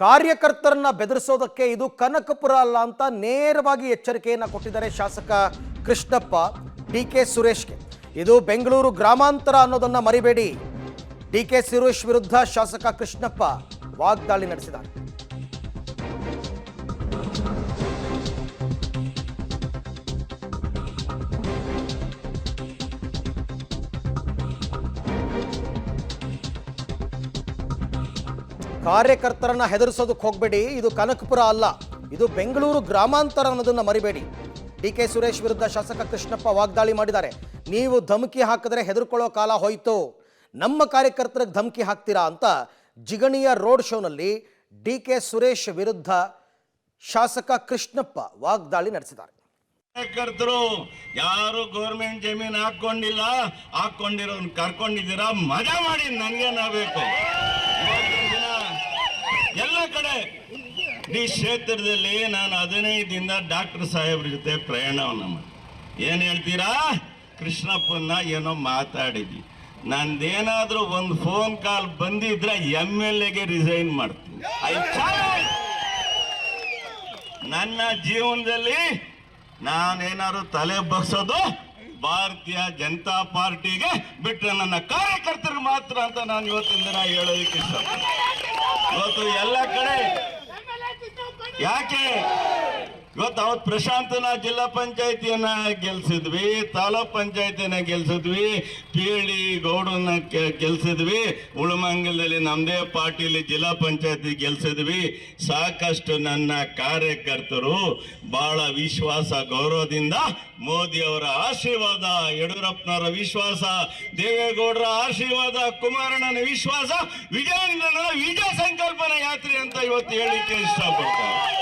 ಕಾರ್ಯಕರ್ತರನ್ನ ಬೆದರಿಸೋದಕ್ಕೆ ಇದು ಕನಕಪುರ ಅಲ್ಲ ಅಂತ ನೇರವಾಗಿ ಎಚ್ಚರಿಕೆಯನ್ನು ಕೊಟ್ಟಿದ್ದಾರೆ ಶಾಸಕ ಕೃಷ್ಣಪ್ಪ ಡಿಕೆ ಸುರೇಶ್ಗೆ. ಇದು ಬೆಂಗಳೂರು ಗ್ರಾಮಾಂತರ ಅನ್ನೋದನ್ನ ಮರಿಬೇಡಿ. ಡಿಕೆ ಸುರೇಶ್ ವಿರುದ್ಧ ಶಾಸಕ ಕೃಷ್ಣಪ್ಪ ವಾಗ್ದಾಳಿ ನಡೆಸಿದ್ದಾರೆ. ಕಾರ್ಯಕರ್ತರನ್ನ ಹೆದರಿಸೋದಕ್ಕೆ ಹೋಗಬೇಡಿ, ಇದು ಕನಕಪುರ ಅಲ್ಲ, ಇದು ಬೆಂಗಳೂರು ಗ್ರಾಮಾಂತರ ಅನ್ನೋದನ್ನ ಮರಿಬೇಡಿ. ಡಿಕೆ ಸುರೇಶ್ ವಿರುದ್ಧ ಶಾಸಕ ಕೃಷ್ಣಪ್ಪ ವಾಗ್ದಾಳಿ ಮಾಡಿದ್ದಾರೆ. ನೀವು ಧಮಕಿ ಹಾಕಿದ್ರೆ ಹೆದರ್ಕೊಳ್ಳೋ ಕಾಲ ಹೋಯ್ತು, ನಮ್ಮ ಕಾರ್ಯಕರ್ತರಿಗೆ ಧಮಕಿ ಹಾಕ್ತೀರಾ ಅಂತ ಜಿಗಣಿಯ ರೋಡ್ ಶೋನಲ್ಲಿ ಡಿಕೆ ಸುರೇಶ್ ವಿರುದ್ಧ ಶಾಸಕ ಕೃಷ್ಣಪ್ಪ ವಾಗ್ದಾಳಿ ನಡೆಸಿದ್ದಾರೆ. ಕಾರ್ಯಕರ್ತರು ಯಾರು ಗೌರ್ಮೆಂಟ್ ಜಮೀನು ಹಾಕೊಂಡಿಲ್ಲ, ಹಾಕೊಂಡಿರೋನ್ ಕರ್ಕೊಂಡಿದ್ದೀರಾ, ಮಜಾ ಮಾಡಿ ನನಗೇನಾಗಬೇಕು. ಎಲ್ಲ ಕಡೆ ಈ ಕ್ಷೇತ್ರದಲ್ಲಿ ನಾನು 15 ದಿನ ಡಾಕ್ಟರ್ ಸಾಹೇಬ್ರ ಜೊತೆ ಪ್ರಯಾಣವನ್ನ ಮಾಡಿ ಏನ್ ಹೇಳ್ತೀರಾ, ಕೃಷ್ಣಪ್ಪನ್ನ ಏನೋ ಮಾತಾಡಿದ್ವಿ, ನಂದೇನಾದ್ರೂ ಒಂದು ಫೋನ್ ಕಾಲ್ ಬಂದಿದ್ರೆ MLA ರಿಸೈನ್ ಮಾಡ್ತೀನಿ. ನನ್ನ ಜೀವನದಲ್ಲಿ ನಾನೇನಾದ್ರು ತಲೆ ಬಗ್ಸೋದು ಭಾರತೀಯ ಜನತಾ ಪಾರ್ಟಿಗೆ ಬಿಟ್ಟರೆ ನನ್ನ ಕಾರ್ಯಕರ್ತರಿಗೆ ಮಾತ್ರ ಅಂತ ನಾನು ಇವತ್ತಿನ ದಿನ ಹೇಳೋದಕ್ಕೆ ಇಷ್ಟಪಡ್ತೀನಿ. ಇವತ್ತು ಎಲ್ಲ ಕಡೆ ಯಾಕೆ ಇವತ್ತು ಅವತ್ತು ಪ್ರಶಾಂತನ ಜಿಲ್ಲಾ ಪಂಚಾಯತಿಯನ್ನ ಗೆಲ್ಸಿದ್ವಿ, ತಾಲೂಕ್ ಪಂಚಾಯತಿಯನ್ನ ಗೆಲ್ಸಿದ್ವಿ, ಪೀಳಿ ಗೌಡನ್ನ ಗೆಲ್ಸಿದ್ವಿ, ಉಳಮಂಗಲದಲ್ಲಿ ನಮ್ದೇ ಪಾರ್ಟಿಲಿ ಜಿಲ್ಲಾ ಪಂಚಾಯತಿ ಗೆಲ್ಸಿದ್ವಿ. ಸಾಕಷ್ಟು ನನ್ನ ಕಾರ್ಯಕರ್ತರು ಬಹಳ ವಿಶ್ವಾಸ ಗೌರವದಿಂದ ಮೋದಿ ಅವರ ಆಶೀರ್ವಾದ, ಯಡಿಯೂರಪ್ಪನವರ ವಿಶ್ವಾಸ, ದೇವೇಗೌಡರ ಆಶೀರ್ವಾದ, ಕುಮಾರಣ್ಣನ ವಿಶ್ವಾಸ, ವಿಜಯೇಂದ್ರನ ವಿಜಯ ಸಂಕಲ್ಪನ ಯಾತ್ರೆ ಅಂತ ಇವತ್ತು ಹೇಳಿಕೆ ಇಷ್ಟಪಡ್ತಾರೆ.